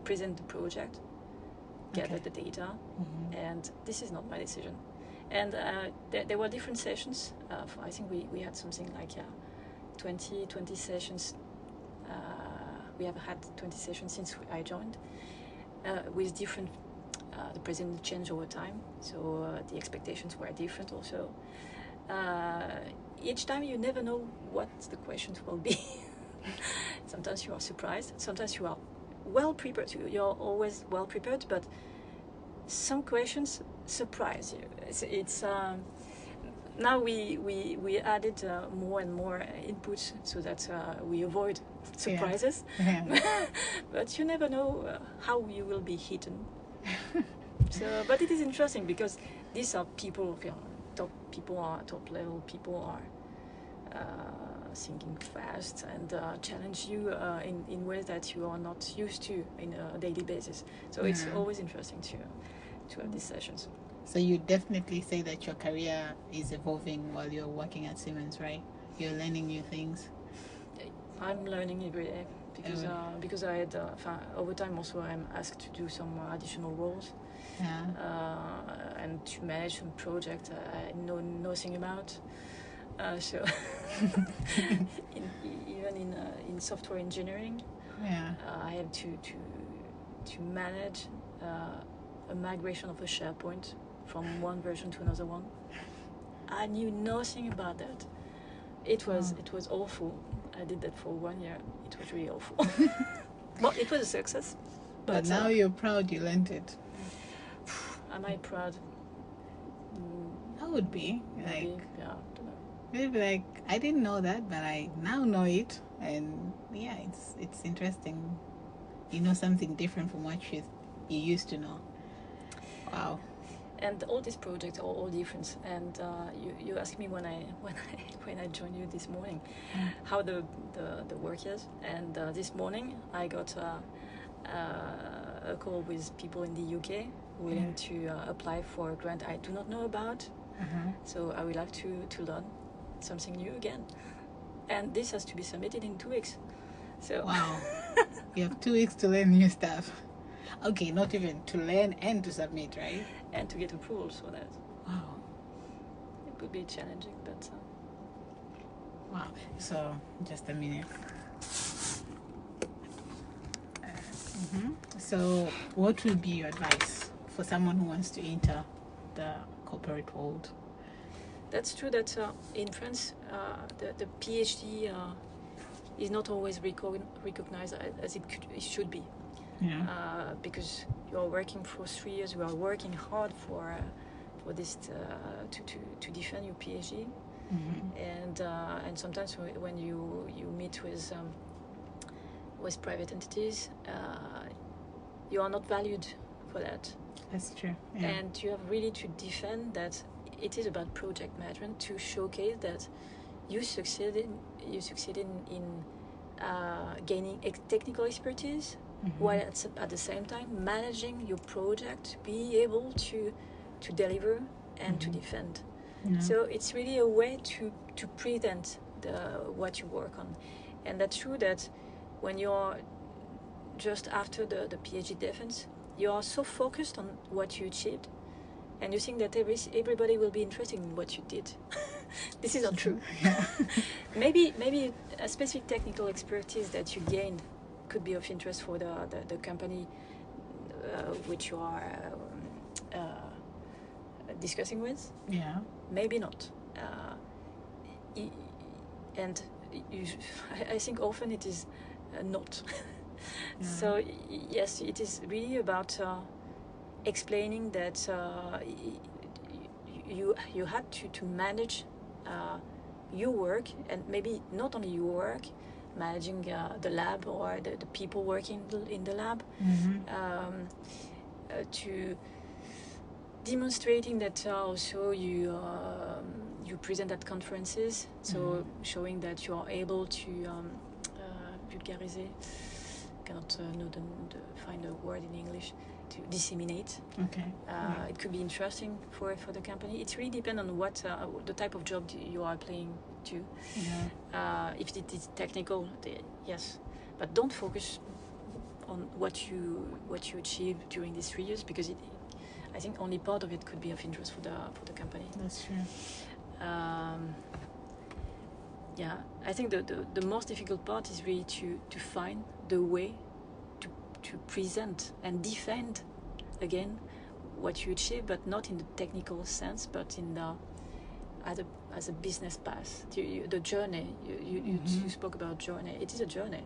present the project, gather the data, and this is not my decision. And there were different sessions. I think we had something like 20 sessions. We have had 20 sessions since I joined, with different. The president changed over time, so the expectations were different also. Each time you never know what the questions will be. Sometimes you are surprised, sometimes you are well prepared. You're always well prepared, but some questions surprise you. It's now we added more and more inputs so that we avoid surprises. Yeah. But you never know how you will be hidden. So, but it is interesting because these are people, top level people are thinking fast, and challenge you in ways that you are not used to in a daily basis. So it's always interesting to have these sessions. So you definitely say that your career is evolving while you're working at Siemens, right? You're learning new things. I'm learning every day because I had over time also I'm asked to do some additional roles. And to manage some project I know nothing about. So even in software engineering, I had to manage a migration of a SharePoint from one version to another one. I knew nothing about that. It was awful. I did that for 1 year. It was really awful. Well, it was a success. But now you're proud you learned it. Am I proud? I would be. Maybe, yeah, I don't know. Maybe like, I didn't know that, but I now know it. And yeah, it's interesting. You know something different from what you used to know. Wow. And all these projects are all different. And you asked me when I joined you this morning how the work is. And this morning I got a call with people in the UK willing to apply for a grant I do not know about. So I will have to learn something new again. And this has to be submitted in 2 weeks. So wow. You have 2 weeks to learn new stuff. Okay, not even to learn and to submit, right? And to get approval for that. Wow. It would be challenging, but... Wow. So, just a minute. So, what would be your advice for someone who wants to enter the corporate world? That's true that in France, the PhD is not always recognized as it should be. Because you are working for 3 years, you are working hard for this to defend your PhD, and sometimes when you meet with private entities, you are not valued for that. That's true. And you have really to defend that it is about project management, to showcase that you succeeded in gaining technical expertise, while at the same time managing your project to be able to deliver and to defend. So it's really a way to present what you work on. And that's true that when you're just after the PhD defense, you are so focused on what you achieved, and you think that everybody will be interested in what you did. This is not true. Maybe a specific technical expertise that you gained could be of interest for the company which you are discussing with. Maybe not. And I think often it is not. So yes, it is really about explaining that you had to manage your work, and maybe not only your work, managing the lab or the people working in the lab, to demonstrating that also you present at conferences, so showing that you are able to vulgariser, cannot find a word in English, to disseminate. It could be interesting for the company. It really depends on what the type of job you are applying to. If it is technical, yes, but don't focus on what you achieve during these 3 years, because I think only part of it could be of interest for the company. That's true. I think the most difficult part is really to find the way to present and defend again what you achieve, but not in the technical sense, but in the as a business path. The journey you spoke about journey. It is a journey.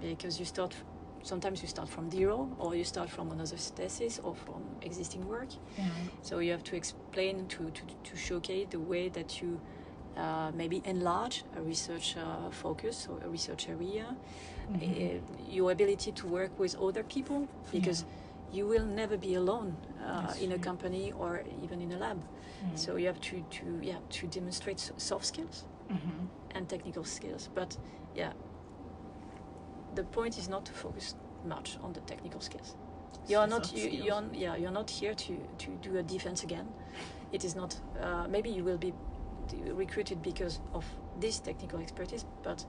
Because sometimes you start from zero, or you start from another thesis or from existing work. So you have to explain to showcase the way that you maybe enlarge a research focus or a research area, your ability to work with other people, because you will never be alone in a company or even in a lab. So you have to demonstrate soft skills and technical skills. But yeah, the point is not to focus much on the technical skills. You're not here to do a defense again. It is not. Maybe you will be recruited because of this technical expertise, but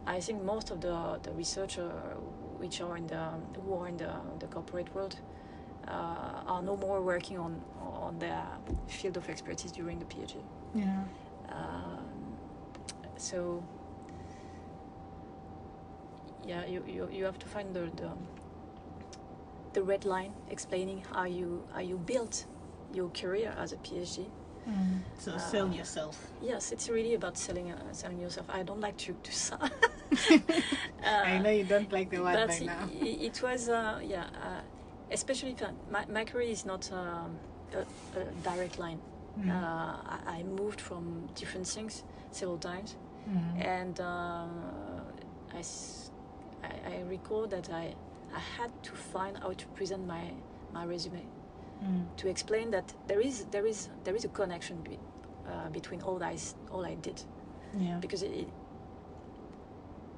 I think most of the researchers who are in the corporate world are no more working on their field of expertise during the PhD. Yeah. So yeah, you have to find the red line explaining how you built your career as a PhD. So sell yourself. Yes, it's really about selling yourself. I don't like to sell. I know you don't like the word but by now. It was especially my career is not a direct line. I moved from different things several times, and I recall that I had to find how to present my resume. To explain that there is a connection between all I did. Yeah. Because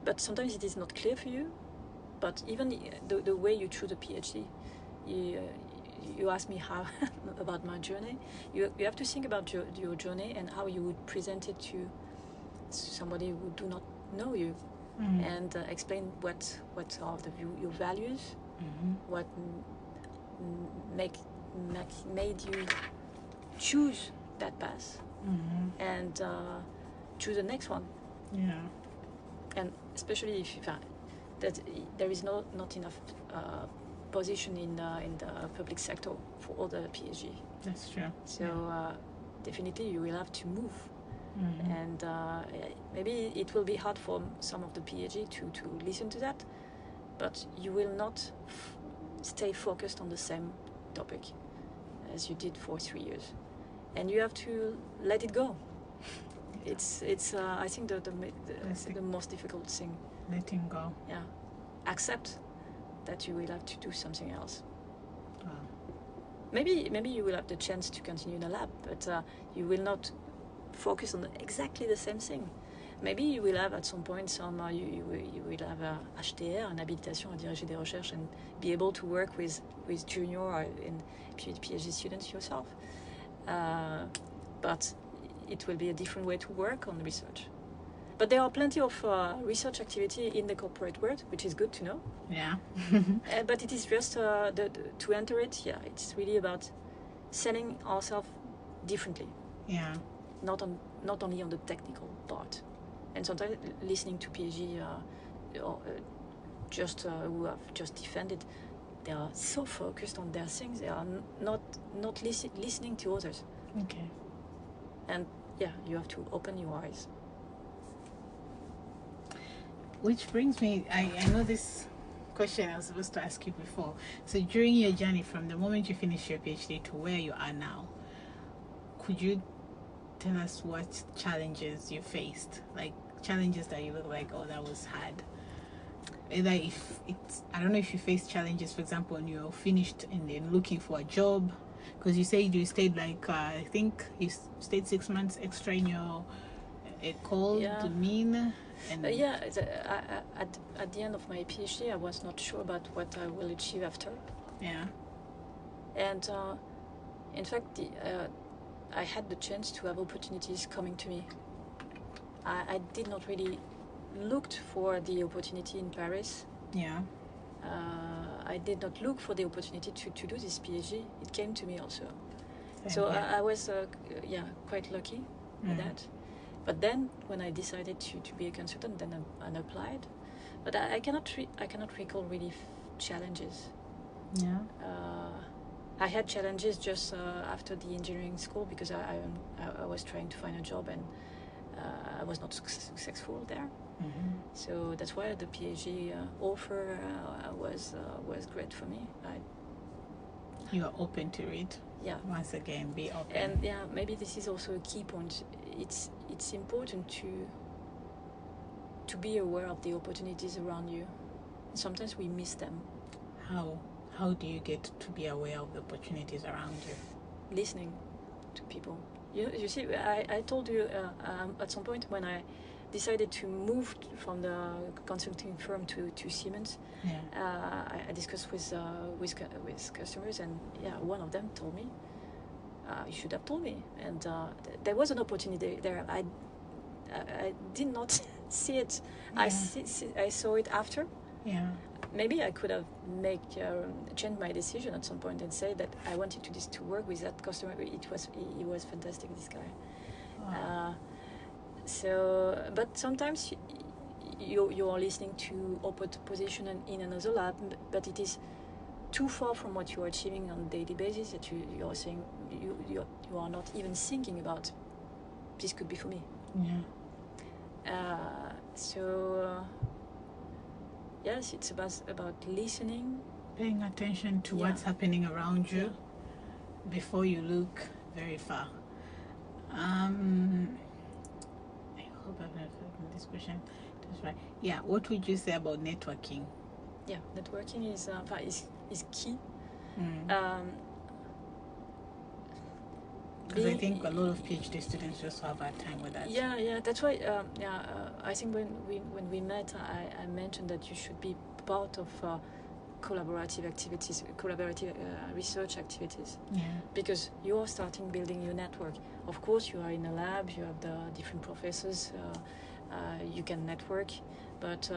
but sometimes it is not clear for you. But even the way you choose a PhD, you ask me how about my journey. You have to think about your journey and how you would present it to somebody who do not know you, and explain what are your values, what made you choose that path, and choose the next one. Yeah. And especially if that there is not enough position in the public sector for all the PhD. That's true. So definitely you will have to move, and maybe it will be hard for some of the PhD to listen to that, but you will not stay focused on the same topic as you did for 3 years, and you have to let it go. It's I think the most difficult thing. Letting go. Yeah, accept that you will have to do something else. Wow. Maybe you will have the chance to continue in a lab, but you will not focus on exactly the same thing. Maybe you will have at some point you will have a HTR, an habilitation à diriger des recherches, and be able to work with junior and PhD students yourself. But it will be a different way to work on research. But there are plenty of research activity in the corporate world, which is good to know. Yeah. But it is just to enter it. Yeah, it's really about selling ourselves differently. Yeah. Not only on the technical part. And sometimes listening to PhD who have just defended, they are so focused on their things. They are not listening to others. Okay. And yeah, you have to open your eyes. Which brings me, I know this question I was supposed to ask you before. So during your journey from the moment you finished your PhD to where you are now, could you tell us what challenges you faced? Like challenges that you look like, oh, that was hard. Either if it's, I don't know if you faced challenges, for example, when you're finished and then looking for a job, because you said you stayed like, I think you stayed 6 months extra in your Ecole to Mines. And at the end of my PhD, I was not sure about what I will achieve after. Yeah. And in fact, I had the chance to have opportunities coming to me. I did not really look for the opportunity in Paris. Yeah. I did not look for the opportunity to do this PhD. It came to me also. Same, so yeah. I was quite lucky with that. But then when I decided to be a consultant, then I applied. But I cannot recall really challenges. Yeah. I had challenges just after the engineering school because I was trying to find a job and I was not successful there. So that's why the PhD offer was great for me. You are open to it. Yeah. Once again, be open. And yeah, maybe this is also a key point. It's important to be aware of the opportunities around you. Sometimes we miss them. How do you get to be aware of the opportunities around you? Listening to people. You see, I told you at some point when I decided to move from the consulting firm to Siemens. I discussed with customers, and one of them told me, you should have told me. And there was an opportunity there. I did not see it. I saw it after. Maybe I could have changed my decision at some point and say that I wanted to work with that customer. He was fantastic, this guy. Wow. But sometimes you are listening to open position in another lab, but it is too far from what you are achieving on a daily basis that you are saying you are not even thinking about this could be for me. Yes, it's about listening, paying attention to what's happening around you before you look very far. I hope I've answered this question. That's right. Yeah, what would you say about networking? Yeah, networking is key. Because I think a lot of PhD students just have a time with that. Yeah, that's why. I think when we met, I mentioned that you should be part of collaborative activities, collaborative research activities. Because you are starting building your network. Of course, you are in a lab. You have the different professors. You can network, but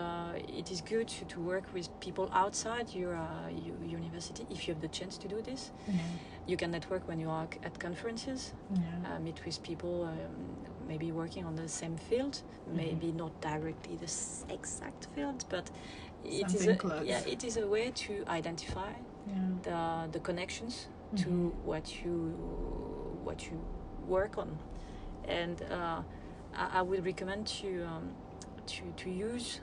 it is good to work with people outside your university if you have the chance to do this. You can network when you are at conferences, meet with people maybe working on the same field, maybe not directly the exact field, but it is a way to identify the connections to what you work on. And I would recommend to use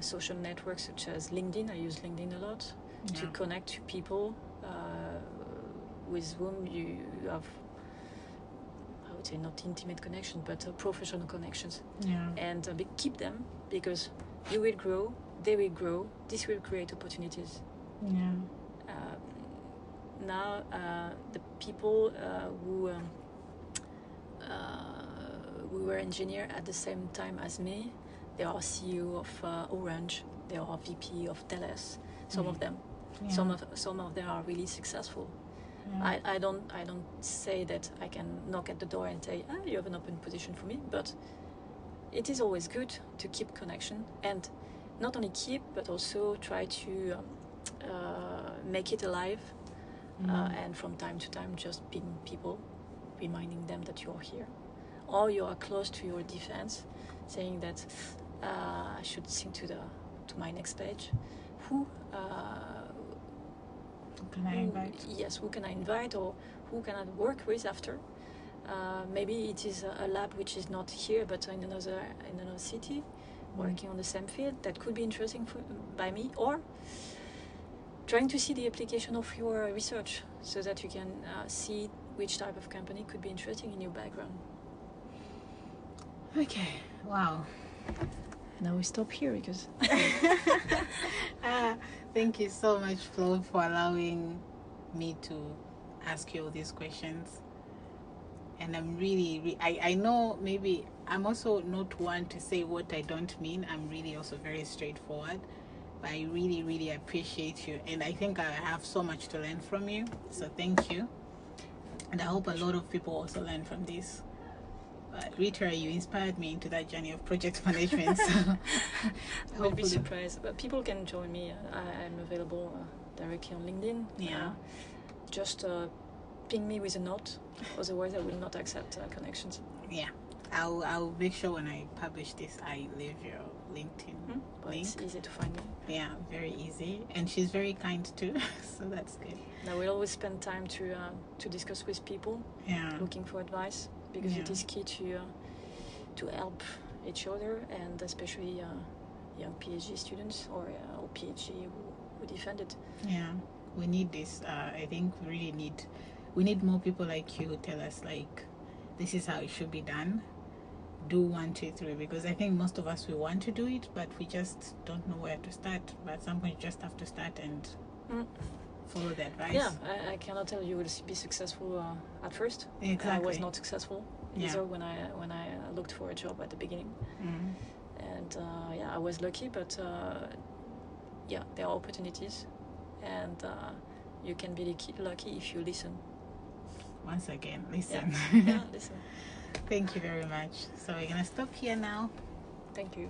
social networks such as LinkedIn. I use LinkedIn a lot to connect to people with whom you have, I would say, not intimate connection, but professional connections. And keep them, because you will grow, they will grow, this will create opportunities. Now, the people who were engineer at the same time as me, they are CEO of Orange, they are VP of Teles, some of them. Some of them are really successful. I don't say that I can knock at the door and say, you have an open position for me, but it is always good to keep connection, and not only keep, but also try to make it alive, and from time to time just ping people, reminding them that you are here, or you are close to your defense, saying that I should think to my next page. Who can I invite? Yes, who can I invite, or who can I work with after? Maybe it is a lab which is not here, but in another city, working on the same field. That could be interesting by me, or trying to see the application of your research, so that you can see which type of company could be interesting in your background. Okay, wow. Now we stop here because... Thank you so much, Flo, for allowing me to ask you all these questions. And I'm really, I know maybe I'm also not one to say what I don't mean. I'm really also very straightforward. But I really, really appreciate you. And I think I have so much to learn from you. So thank you. And I hope a lot of people also learn from this. But Rita, you inspired me into that journey of project management. So I will be surprised. But people can join me. I'm available directly on LinkedIn. Just ping me with a note. Otherwise, I will not accept connections. Yeah. I'll make sure when I publish this, I leave your LinkedIn link. It's easy to find me. Yeah, very easy. And she's very kind too. So that's good. Now we'll always spend time to discuss with people. Looking for advice. Because it is key to help each other, and especially young PhD students or PhD who defend it. Yeah, we need this. I think we need more people like you who tell us, like, this is how it should be done. Do 1, 2, 3. Because I think most of us, we want to do it, but we just don't know where to start. But at some point, you just have to start and follow the advice. Yeah, I cannot tell you will be successful at first. Exactly. I was not successful Yeah. either when I looked for a job at the beginning. Mm. And I was lucky, but there are opportunities, and you can be lucky if you listen. Once again, listen. Yeah, listen. Thank you very much. So we're gonna stop here now. Thank you.